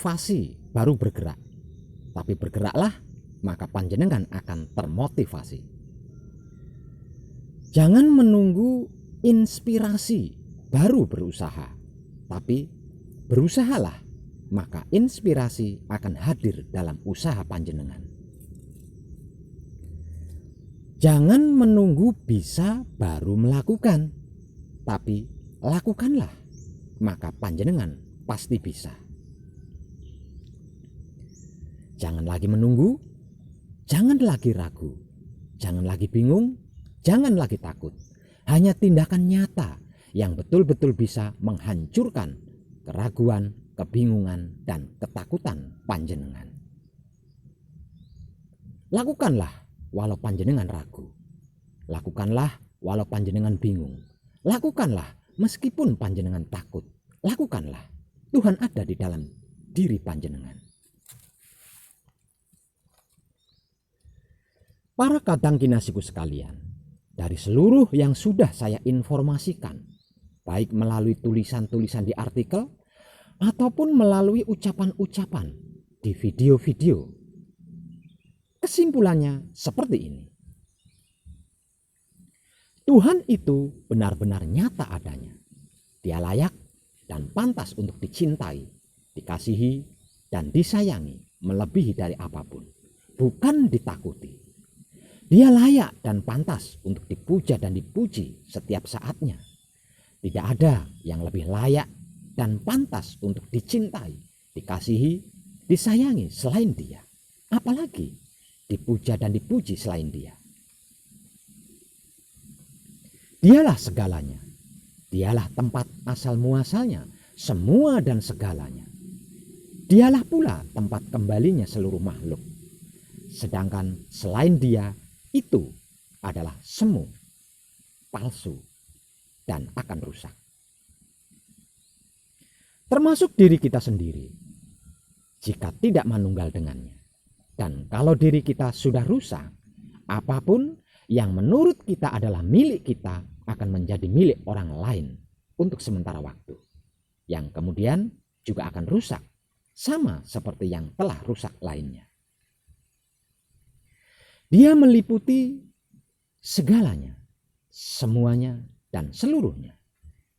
motivasi baru bergerak. Tapi bergeraklah, maka panjenengan akan termotivasi. Jangan menunggu inspirasi baru berusaha, tapi berusahalah, maka inspirasi akan hadir dalam usaha panjenengan. Jangan menunggu bisa baru melakukan, tapi lakukanlah, maka panjenengan pasti bisa. Jangan lagi menunggu, jangan lagi ragu, jangan lagi bingung, jangan lagi takut. Hanya tindakan nyata yang betul-betul bisa menghancurkan keraguan, kebingungan, dan ketakutan panjenengan. Lakukanlah walau panjenengan ragu. Lakukanlah walau panjenengan bingung. Lakukanlah meskipun panjenengan takut. Lakukanlah. Tuhan ada di dalam diri panjenengan. Para kadang kinasiku sekalian, dari seluruh yang sudah saya informasikan, baik melalui tulisan-tulisan di artikel ataupun melalui ucapan-ucapan di video-video, kesimpulannya seperti ini. Tuhan itu benar-benar nyata adanya. Dia layak dan pantas untuk dicintai, dikasihi, dan disayangi melebihi dari apapun, bukan ditakuti. Dia layak dan pantas untuk dipuja dan dipuji setiap saatnya. Tidak ada yang lebih layak dan pantas untuk dicintai, dikasihi, disayangi selain Dia. Apalagi dipuja dan dipuji selain Dia. Dialah segalanya. Dialah tempat asal muasalnya, semua dan segalanya. Dialah pula tempat kembalinya seluruh makhluk. Sedangkan selain Dia, itu adalah semu, palsu, dan akan rusak. Termasuk diri kita sendiri, jika tidak manunggal dengannya. Dan kalau diri kita sudah rusak, apapun yang menurut kita adalah milik kita akan menjadi milik orang lain untuk sementara waktu, yang kemudian juga akan rusak, sama seperti yang telah rusak lainnya. Dia meliputi segalanya, semuanya, dan seluruhnya.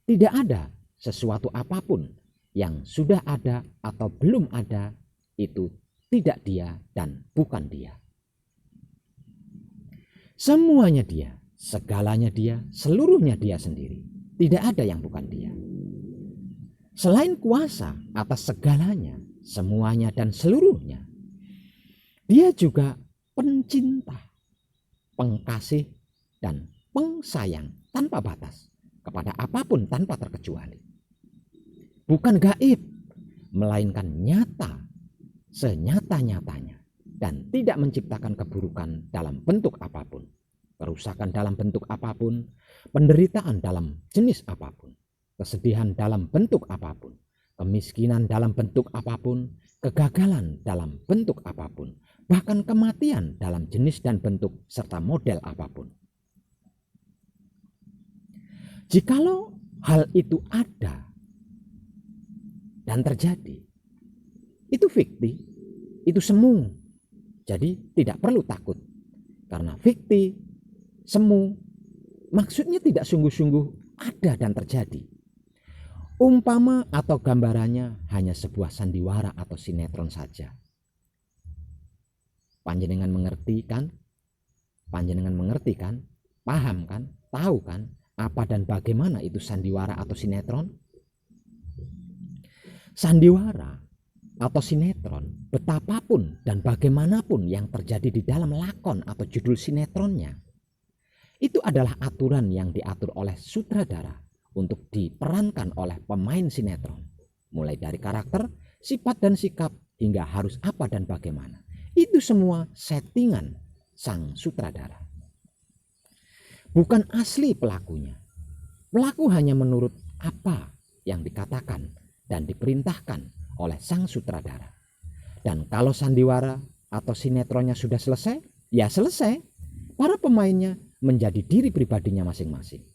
Tidak ada sesuatu apapun yang sudah ada atau belum ada, itu tidak Dia dan bukan Dia. Semuanya Dia, segalanya Dia, seluruhnya Dia sendiri. Tidak ada yang bukan Dia. Selain kuasa atas segalanya, semuanya, dan seluruhnya, Dia juga pencinta, pengkasih, dan pengsayang tanpa batas kepada apapun tanpa terkecuali. Bukan gaib, melainkan nyata, senyata-nyatanya, dan tidak menciptakan keburukan dalam bentuk apapun, kerusakan dalam bentuk apapun, penderitaan dalam jenis apapun, kesedihan dalam bentuk apapun, kemiskinan dalam bentuk apapun, kegagalan dalam bentuk apapun, bahkan kematian dalam jenis dan bentuk serta model apapun. Jikalau hal itu ada dan terjadi, itu fiktif, itu semu. Jadi tidak perlu takut, karena fiktif, semu, maksudnya tidak sungguh-sungguh ada dan terjadi. Umpama atau gambarannya hanya sebuah sandiwara atau sinetron saja. Panjenengan mengerti kan? Panjenengan mengerti kan? Paham kan? Tahu kan? Apa dan bagaimana itu sandiwara atau sinetron? Sandiwara atau sinetron, betapapun dan bagaimanapun yang terjadi di dalam lakon atau judul sinetronnya, itu adalah aturan yang diatur oleh sutradara untuk diperankan oleh pemain sinetron. Mulai dari karakter, sifat dan sikap, hingga harus apa dan bagaimana. Itu semua settingan sang sutradara. Bukan asli pelakunya. Pelaku hanya menurut apa yang dikatakan dan diperintahkan oleh sang sutradara. Dan kalau sandiwara atau sinetronnya sudah selesai, ya selesai. Para pemainnya menjadi diri pribadinya masing-masing.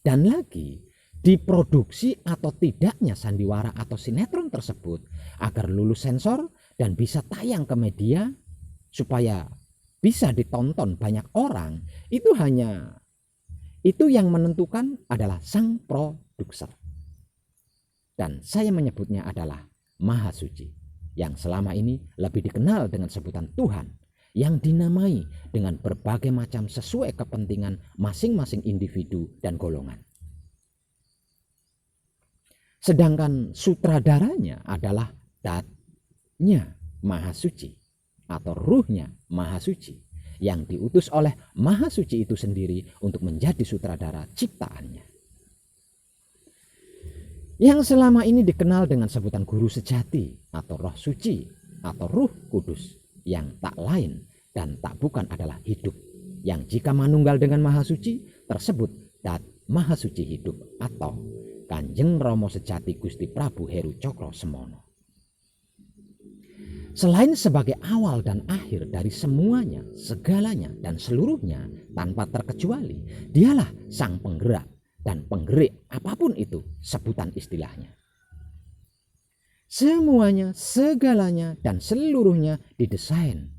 Dan lagi, diproduksi atau tidaknya sandiwara atau sinetron tersebut agar lulus sensor dan bisa tayang ke media supaya bisa ditonton banyak orang, itu yang menentukan adalah sang produser. Dan saya menyebutnya adalah Maha Suci, yang selama ini lebih dikenal dengan sebutan Tuhan, yang dinamai dengan berbagai macam sesuai kepentingan masing-masing individu dan golongan. Sedangkan sutradaranya adalah Dat-nya Maha Suci atau ruhnya Maha Suci, yang diutus oleh Maha Suci itu sendiri untuk menjadi sutradara ciptaannya, yang selama ini dikenal dengan sebutan guru sejati atau roh suci atau ruh kudus, yang tak lain dan tak bukan adalah hidup, yang jika manunggal dengan Maha Suci tersebut Dat Maha Suci hidup atau Kanjeng Rama Sejati Gusti Prabu Heru Cokro Semono. Selain sebagai awal dan akhir dari semuanya, segalanya dan seluruhnya tanpa terkecuali, dialah sang penggerak dan penggerik apapun itu sebutan istilahnya. Semuanya, segalanya dan seluruhnya didesain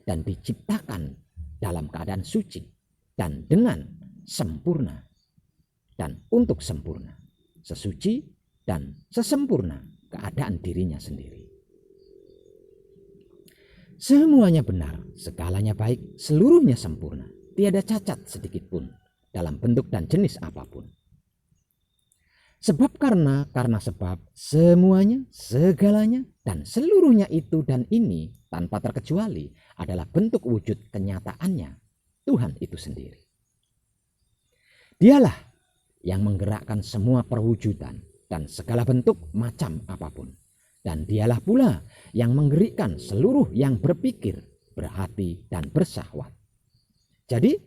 dan diciptakan dalam keadaan suci dan dengan sempurna dan untuk sempurna, sesuci dan sesempurna keadaan dirinya sendiri. Semuanya benar, segalanya baik, seluruhnya sempurna, tiada cacat sedikit pun dalam bentuk dan jenis apapun. Sebab karena sebab semuanya, segalanya dan seluruhnya itu dan ini tanpa terkecuali adalah bentuk wujud kenyataannya Tuhan itu sendiri. Dialah yang menggerakkan semua perwujudan dan segala bentuk macam apapun. Dan dialah pula yang menggerakkan seluruh yang berpikir, berhati, dan bersahwat. Jadi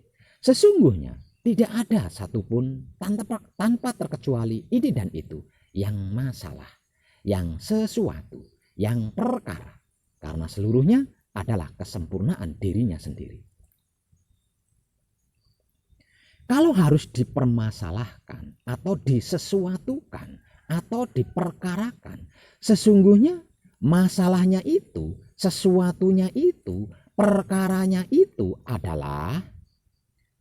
sesungguhnya tidak ada satupun tanpa terkecuali ini dan itu yang masalah, yang sesuatu, yang perkara. Karena seluruhnya adalah kesempurnaan dirinya sendiri. Kalau harus dipermasalahkan atau disesuatukan atau diperkarakan, sesungguhnya masalahnya itu, sesuatunya itu, perkaranya itu adalah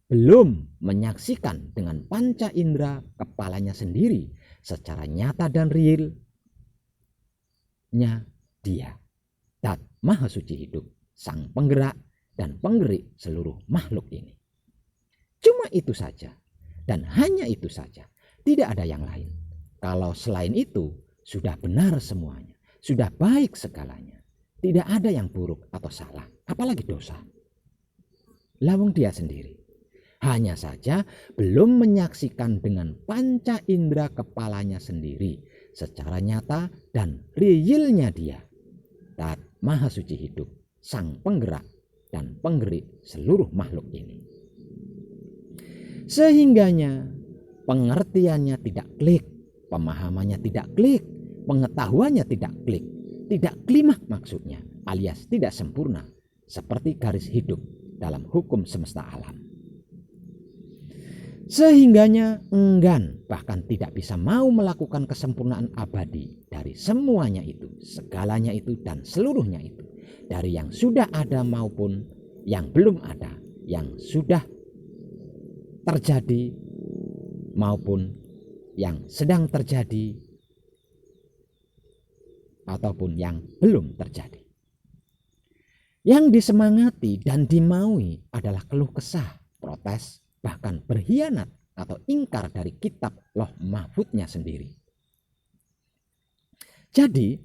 belum menyaksikan dengan panca indera kepalanya sendiri secara nyata dan realnya dia, Dat Maha Suci hidup, sang penggerak dan penggerik seluruh makhluk ini. Cuma itu saja dan hanya itu saja, tidak ada yang lain. Kalau selain itu sudah benar semuanya, sudah baik segalanya, tidak ada yang buruk atau salah, apalagi dosa. Lawang dia sendiri. Hanya saja belum menyaksikan dengan panca indera kepalanya sendiri secara nyata dan realnya dia, Dat Maha Suci hidup, sang penggerak dan penggerik seluruh makhluk ini. Sehingganya pengertiannya tidak klik, pemahamannya tidak klik, pengetahuannya tidak klik, tidak klimak maksudnya, alias tidak sempurna, seperti garis hidup dalam hukum semesta alam. Sehingganya enggan, bahkan tidak bisa mau melakukan kesempurnaan abadi dari semuanya itu, segalanya itu dan seluruhnya itu, dari yang sudah ada maupun yang belum ada, yang sudah terjadi maupun yang sedang terjadi ataupun yang belum terjadi. Yang disemangati dan dimaui adalah keluh kesah, protes, bahkan berkhianat atau ingkar dari kitab Loh Mahfudnya sendiri. Jadi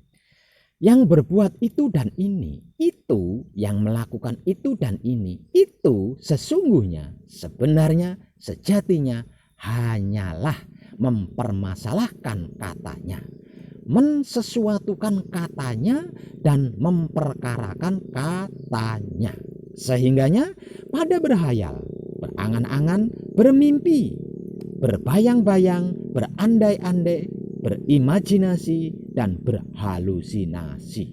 yang berbuat itu dan ini, itu yang melakukan itu dan ini, itu sesungguhnya, sebenarnya, sejatinya hanyalah mempermasalahkan katanya, mensesuatukan katanya dan memperkarakan katanya. Sehingganya pada berhayal, berangan-angan, bermimpi, berbayang-bayang, berandai-andai, berimajinasi dan berhalusinasi.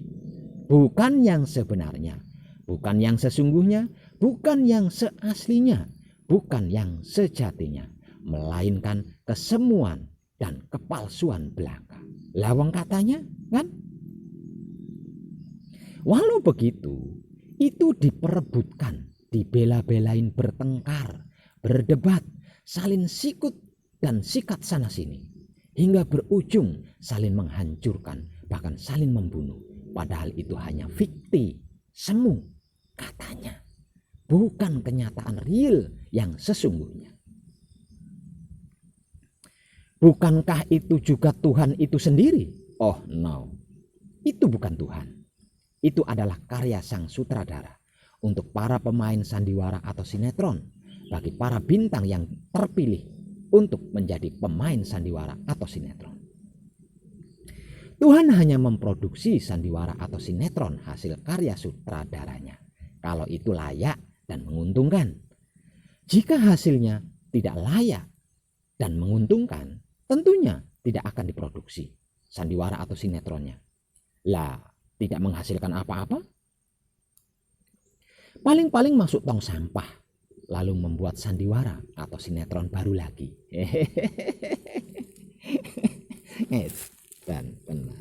Bukan yang sebenarnya, bukan yang sesungguhnya, bukan yang seaslinya, bukan yang sejatinya, melainkan kesemuan dan kepalsuan belaka. Lawang katanya kan? Walau begitu, itu diperebutkan, dibela-belain, bertengkar, berdebat, saling sikut dan sikat sana sini, hingga berujung saling menghancurkan, bahkan saling membunuh. Padahal itu hanya fikti, semu katanya, bukan kenyataan real yang sesungguhnya. Bukankah itu juga Tuhan itu sendiri? Oh no, itu bukan Tuhan. Itu adalah karya sang sutradara untuk para pemain sandiwara atau sinetron, bagi para bintang yang terpilih untuk menjadi pemain sandiwara atau sinetron. Tuhan hanya memproduksi sandiwara atau sinetron hasil karya sutradaranya kalau itu layak dan menguntungkan. Jika hasilnya tidak layak dan menguntungkan, tentunya tidak akan diproduksi sandiwara atau sinetronnya. Lah, tidak menghasilkan apa-apa? Paling-paling masuk tong sampah, lalu membuat sandiwara atau sinetron baru lagi. Dan benar.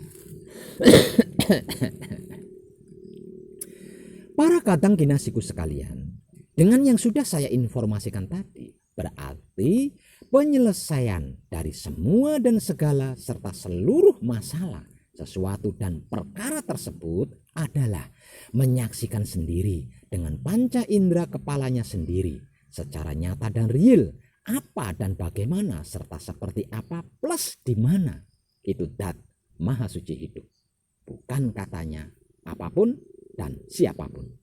Para kadang kinasiku sekalian, dengan yang sudah saya informasikan tadi, berarti penyelesaian dari semua dan segala serta seluruh masalah sesuatu dan perkara tersebut adalah menyaksikan sendiri dengan panca indera kepalanya sendiri secara nyata dan real apa dan bagaimana serta seperti apa plus di mana. Itu Dat Maha Suci hidup, bukan katanya apapun dan siapapun.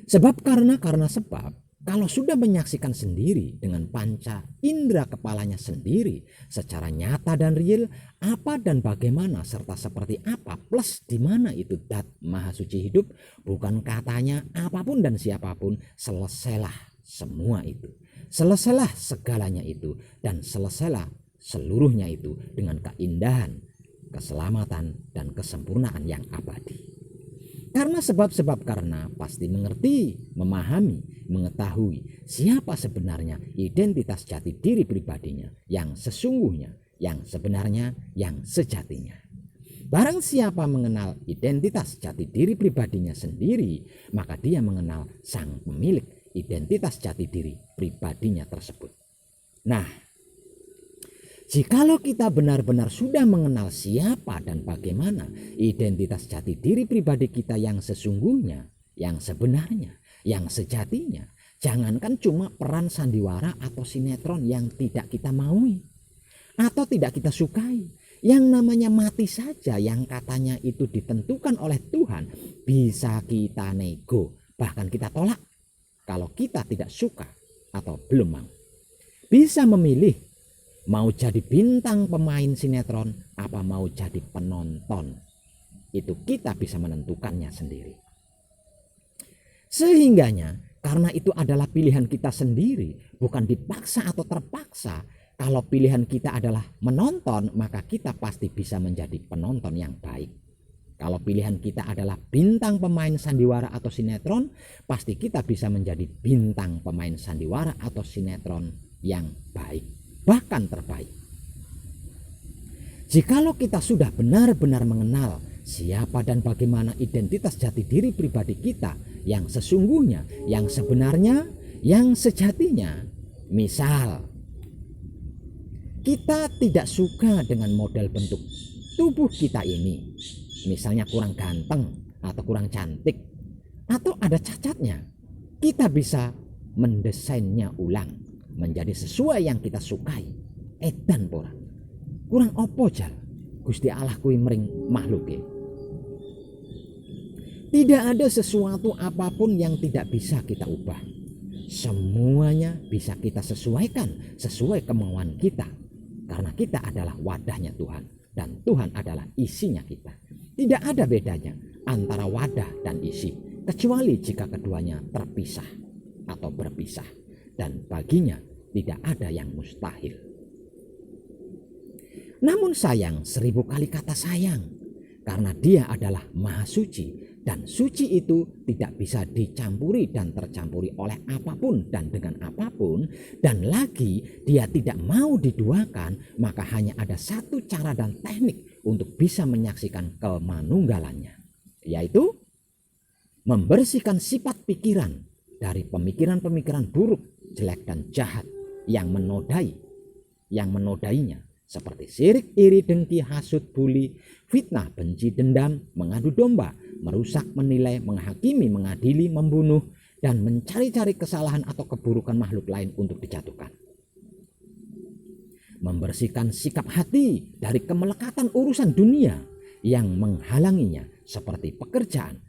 Sebab karena sebab, kalau sudah menyaksikan sendiri dengan panca indera kepalanya sendiri secara nyata dan real apa dan bagaimana serta seperti apa plus di mana itu Dat Maha Suci hidup, bukan katanya apapun dan siapapun, selesailah semua itu. Selesailah segalanya itu dan selesailah seluruhnya itu dengan keindahan, keselamatan dan kesempurnaan yang abadi. Karena sebab-sebab karena pasti mengerti, memahami, mengetahui siapa sebenarnya identitas jati diri pribadinya yang sesungguhnya, yang sebenarnya, yang sejatinya. Barang siapa mengenal identitas jati diri pribadinya sendiri, maka dia mengenal sang pemilik identitas jati diri pribadinya tersebut. Nah, jikalau kita benar-benar sudah mengenal siapa dan bagaimana identitas jati diri pribadi kita yang sesungguhnya, yang sebenarnya, yang sejatinya, jangankan cuma peran sandiwara atau sinetron yang tidak kita maui atau tidak kita sukai, yang namanya mati saja yang katanya itu ditentukan oleh Tuhan, bisa kita nego, bahkan kita tolak kalau kita tidak suka atau belum mau. Bisa memilih mau jadi bintang pemain sinetron apa mau jadi penonton. Itu kita bisa menentukannya sendiri. Sehingganya karena itu adalah pilihan kita sendiri, bukan dipaksa atau terpaksa. Kalau pilihan kita adalah menonton, maka kita pasti bisa menjadi penonton yang baik. Kalau pilihan kita adalah bintang pemain sandiwara atau sinetron, pasti kita bisa menjadi bintang pemain sandiwara atau sinetron yang baik, bahkan terbaik. Jikalau kita sudah benar-benar mengenal siapa dan bagaimana identitas jati diri pribadi kita yang sesungguhnya, yang sebenarnya, yang sejatinya. Misal, kita tidak suka dengan model bentuk tubuh kita ini, misalnya kurang ganteng atau kurang cantik atau ada cacatnya, kita bisa mendesainnya ulang menjadi sesuai yang kita sukai. Edan pora kurang opo jal Gusti Allah kuwi mring makhluke. Tidak ada sesuatu apapun yang tidak bisa kita ubah. Semuanya bisa kita sesuaikan sesuai kemauan kita, karena kita adalah wadahnya Tuhan dan Tuhan adalah isinya kita. Tidak ada bedanya antara wadah dan isi, kecuali jika keduanya terpisah atau berpisah, dan baginya tidak ada yang mustahil. Namun sayang, 1000 kali kata sayang, karena Dia adalah Maha Suci Dan suci itu tidak bisa dicampuri dan tercampuri oleh apapun dan dengan apapun. Dan lagi dia tidak mau diduakan, maka hanya ada satu cara dan teknik untuk bisa menyaksikan kemanunggalannya, yaitu membersihkan sifat pikiran dari pemikiran-pemikiran buruk, jelek dan jahat yang menodainya, seperti sirik, iri, dengki, hasut, buli, fitnah, benci, dendam, mengadu domba, merusak, menilai, menghakimi, mengadili, membunuh, dan mencari-cari kesalahan atau keburukan makhluk lain untuk dijatuhkan. Membersihkan sikap hati dari kemelekatan urusan dunia yang menghalanginya, seperti pekerjaan,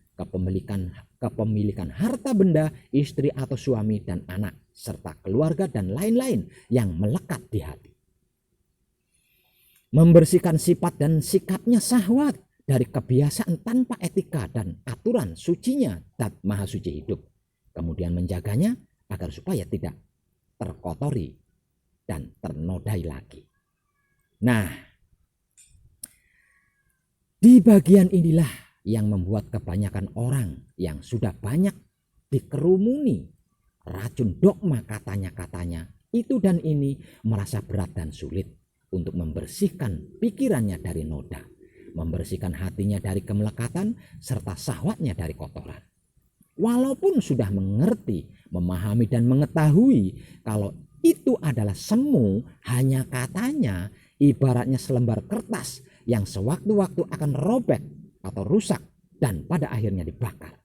kepemilikan harta benda, istri atau suami dan anak, serta keluarga dan lain-lain yang melekat di hati. Membersihkan sifat dan sikapnya syahwat dari kebiasaan tanpa etika dan aturan sucinya dan maha suci hidup. Kemudian menjaganya agar supaya tidak terkotori dan ternodai lagi. Nah, di bagian inilah yang membuat kebanyakan orang yang sudah banyak dikerumuni racun dogma katanya itu dan ini merasa berat dan sulit untuk membersihkan pikirannya dari noda, membersihkan hatinya dari kemelekatan serta syahwatnya dari kotoran. Walaupun sudah mengerti, memahami dan mengetahui kalau itu adalah semu, hanya katanya ibaratnya selembar kertas yang sewaktu-waktu akan robek atau rusak dan pada akhirnya dibakar.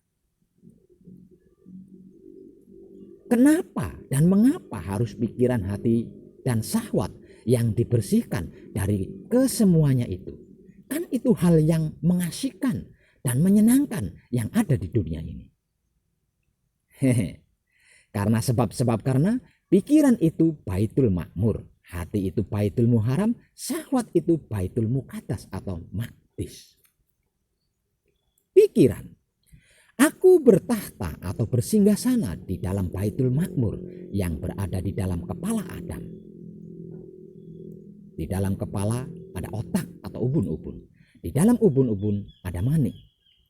Kenapa dan mengapa harus pikiran, hati dan syahwat yang dibersihkan dari kesemuanya itu? Kan itu hal yang mengasihkan dan menyenangkan yang ada di dunia ini. Karena pikiran itu baitul makmur, hati itu baitul muharam, syahwat itu baitul muqaddas atau maqdis. Pikiran, aku bertahta atau bersinggasana di dalam baitul makmur yang berada di dalam kepala Adam. Di dalam kepala ada otak atau ubun-ubun. Di dalam ubun-ubun ada manik.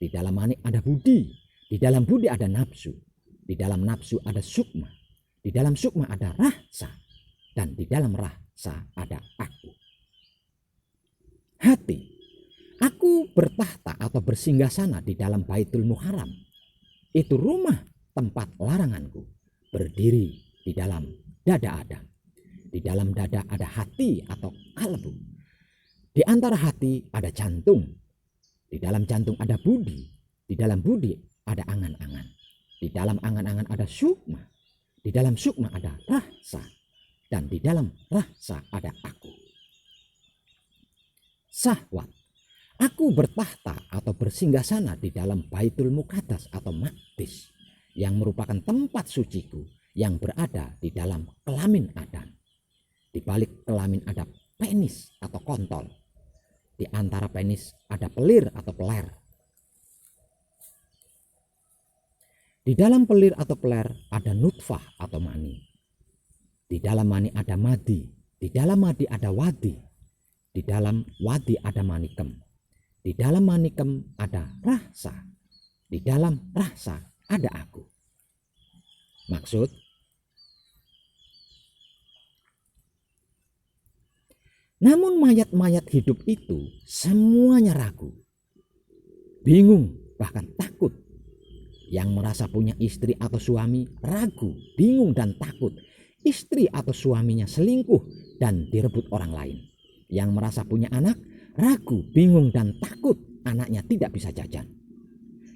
Di dalam manik ada budi. Di dalam budi ada nafsu. Di dalam nafsu ada sukma. Di dalam sukma ada rasa. Dan di dalam rasa ada aku. Hati. Aku bertahta atau bersinggasana di dalam baitul muharam. Itu rumah tempat laranganku. Berdiri di dalam dada Adam. Di dalam dada ada hati atau kalbu. Di antara hati ada jantung. Di dalam jantung ada budi. Di dalam budi ada angan-angan. Di dalam angan-angan ada sukma. Di dalam sukma ada rasa. Dan di dalam rasa ada aku. Syahwat. Aku bertahta atau bersinggasana di dalam baitul muqaddas atau maqdis. Yang merupakan tempat suciku yang berada di dalam kelamin Adam. Di balik kelamin ada penis atau kontol. Di antara penis ada pelir atau peler. Di dalam pelir atau peler ada nutfah atau mani. Di dalam mani ada madi. Di dalam madi ada wadi. Di dalam wadi ada manikem. Di dalam manikem ada rasa. Di dalam rasa ada aku. Maksud, namun mayat-mayat hidup itu semuanya ragu, bingung, bahkan takut. Yang merasa punya istri atau suami ragu, bingung dan takut. Istri atau suaminya selingkuh dan direbut orang lain. Yang merasa punya anak ragu, bingung dan takut anaknya tidak bisa jajan.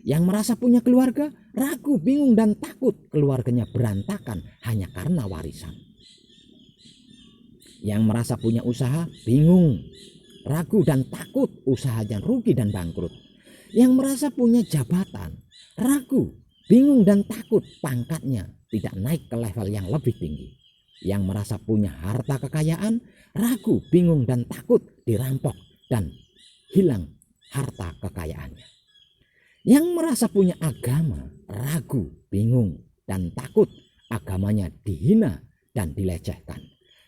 Yang merasa punya keluarga ragu, bingung dan takut keluarganya berantakan hanya karena warisan. Yang merasa punya usaha bingung, ragu dan takut usahanya rugi dan bangkrut. Yang merasa punya jabatan ragu, bingung dan takut pangkatnya tidak naik ke level yang lebih tinggi. Yang merasa punya harta kekayaan ragu, bingung dan takut dirampok dan hilang harta kekayaannya. Yang merasa punya agama ragu, bingung dan takut agamanya dihina dan dilecehkan.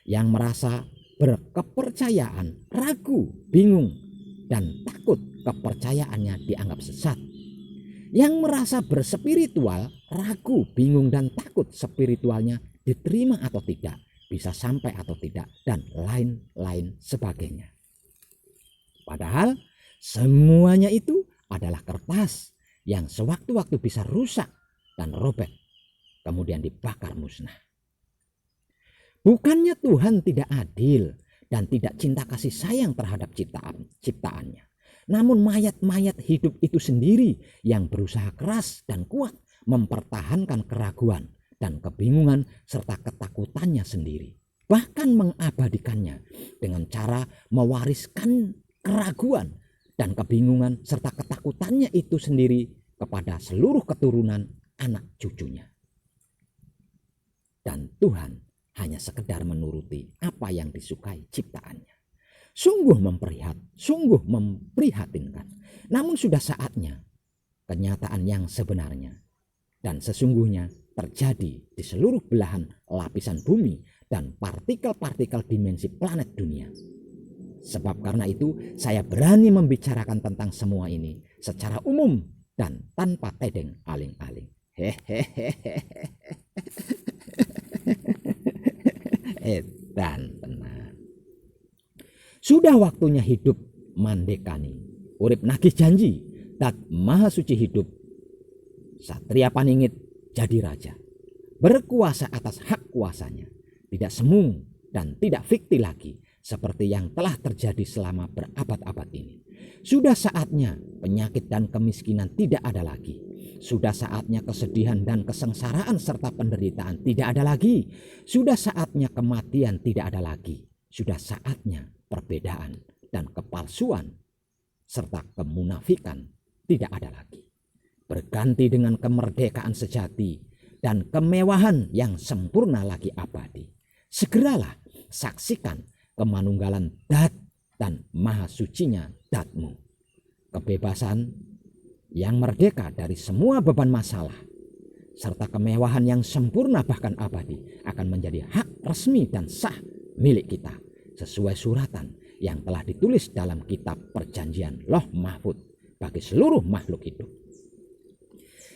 Yang merasa berkepercayaan ragu, bingung dan takut kepercayaannya dianggap sesat. Yang merasa berspiritual, ragu, bingung dan takut spiritualnya diterima atau tidak, bisa sampai atau tidak, dan lain-lain sebagainya. Padahal semuanya itu adalah kertas yang sewaktu-waktu bisa rusak dan robek, kemudian dibakar musnah. Bukannya Tuhan tidak adil dan tidak cinta kasih sayang terhadap ciptaannya. Namun mayat-mayat hidup itu sendiri yang berusaha keras dan kuat mempertahankan keraguan dan kebingungan serta ketakutannya sendiri. Bahkan mengabadikannya dengan cara mewariskan keraguan dan kebingungan serta ketakutannya itu sendiri kepada seluruh keturunan anak cucunya. Dan Tuhan hanya sekedar menuruti apa yang disukai ciptaannya. Sungguh memprihatinkan. Namun sudah saatnya kenyataan yang sebenarnya dan sesungguhnya terjadi di seluruh belahan lapisan bumi dan partikel-partikel dimensi planet dunia. Sebab karena itu saya berani membicarakan tentang semua ini secara umum dan tanpa tedeng aling-aling. Dan tenang. Sudah waktunya hidup mandekani, urip nagih janji, dat maha suci hidup. Satria Paningit jadi raja, berkuasa atas hak kuasanya, tidak semu dan tidak fikti lagi seperti yang telah terjadi selama berabad-abad ini. Sudah saatnya penyakit dan kemiskinan tidak ada lagi. Sudah saatnya kesedihan dan kesengsaraan serta penderitaan tidak ada lagi. Sudah saatnya kematian tidak ada lagi. Sudah saatnya perbedaan dan kepalsuan serta kemunafikan tidak ada lagi. Berganti dengan kemerdekaan sejati dan kemewahan yang sempurna lagi abadi. Segeralah saksikan kemanunggalan Dat dan maha sucinya Datmu. Kebebasan yang merdeka dari semua beban masalah serta kemewahan yang sempurna bahkan abadi akan menjadi hak resmi dan sah milik kita sesuai suratan yang telah ditulis dalam kitab perjanjian Loh Mahfud bagi seluruh makhluk hidup.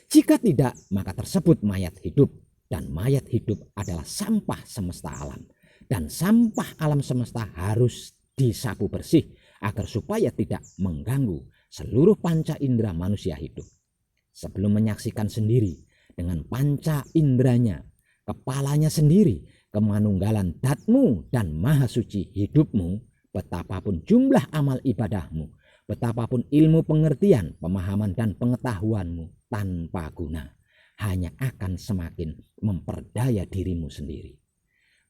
Jika tidak, maka tersebut mayat hidup, dan mayat hidup adalah sampah semesta alam, dan sampah alam semesta harus disapu bersih agar supaya tidak mengganggu seluruh panca indera manusia hidup. Sebelum menyaksikan sendiri dengan panca inderanya, kepalanya sendiri, kemanunggalan Datmu dan maha suci hidupmu, betapapun jumlah amal ibadahmu, betapapun ilmu pengertian, pemahaman dan pengetahuanmu tanpa guna, hanya akan semakin memperdaya dirimu sendiri.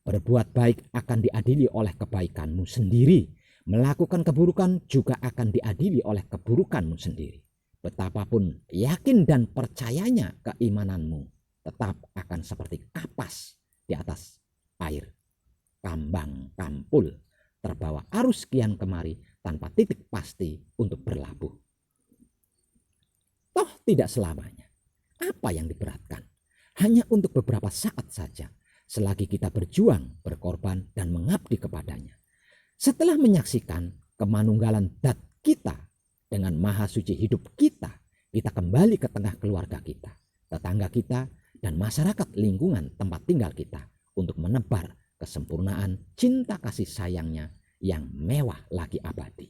Berbuat baik akan diadili oleh kebaikanmu sendiri. Melakukan keburukan juga akan diadili oleh keburukanmu sendiri. Betapapun yakin dan percayanya keimananmu, tetap akan seperti kapas di atas air. Kambang kampul terbawa arus kian kemari tanpa titik pasti untuk berlabuh. Toh tidak selamanya. Apa yang diberatkan? Hanya untuk beberapa saat saja. Selagi kita berjuang, berkorban, dan mengabdi kepadanya. Setelah menyaksikan kemanunggalan Dat kita dengan maha suci hidup kita, kita kembali ke tengah keluarga kita, tetangga kita, dan masyarakat lingkungan tempat tinggal kita untuk menebar kesempurnaan cinta kasih sayangnya yang mewah lagi abadi.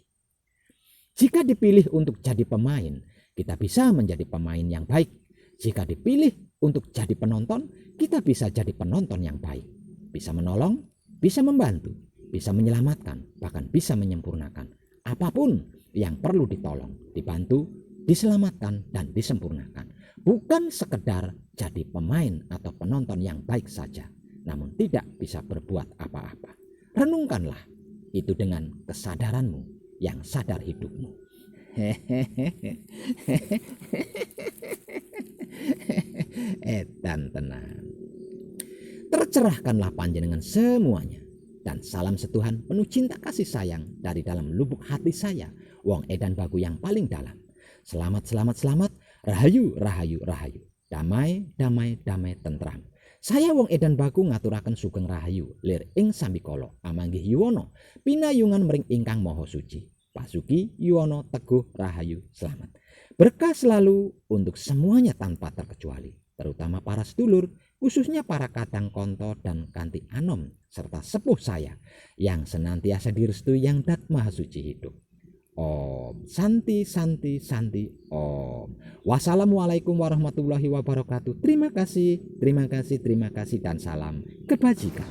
Jika dipilih untuk jadi pemain, kita bisa menjadi pemain yang baik. Jika dipilih untuk jadi penonton, kita bisa jadi penonton yang baik. Bisa menolong, bisa membantu, bisa menyelamatkan, bahkan bisa menyempurnakan. Apapun yang perlu ditolong, dibantu, diselamatkan, dan disempurnakan. Bukan sekedar jadi pemain atau penonton yang baik saja, namun tidak bisa berbuat apa-apa. Renungkanlah itu dengan kesadaranmu yang sadar hidupmu. Edan tenang. Tercerahkanlah panjenengan semuanya. Dan salam setuhan penuh cinta kasih sayang dari dalam lubuk hati saya, Wong Edan Bagu yang paling dalam. Selamat, selamat, selamat. Rahayu, rahayu, rahayu. Damai, damai, damai, tentram. Saya Wong Edan Bagu ngaturaken sugeng rahayu lir ing sambikala amanggih yuwana pinayungan mring ingkang maha suci. Pasuki yuwana teguh rahayu selamat. Berkah selalu untuk semuanya tanpa terkecuali, terutama para sedulur, khususnya para kadang konto dan kanti anom, serta sepuh saya yang senantiasa direstui yang Dat Maha Suci hidup. Om Santi Santi Santi Om. Wassalamualaikum warahmatullahi wabarakatuh. Terima kasih dan salam kebajikan.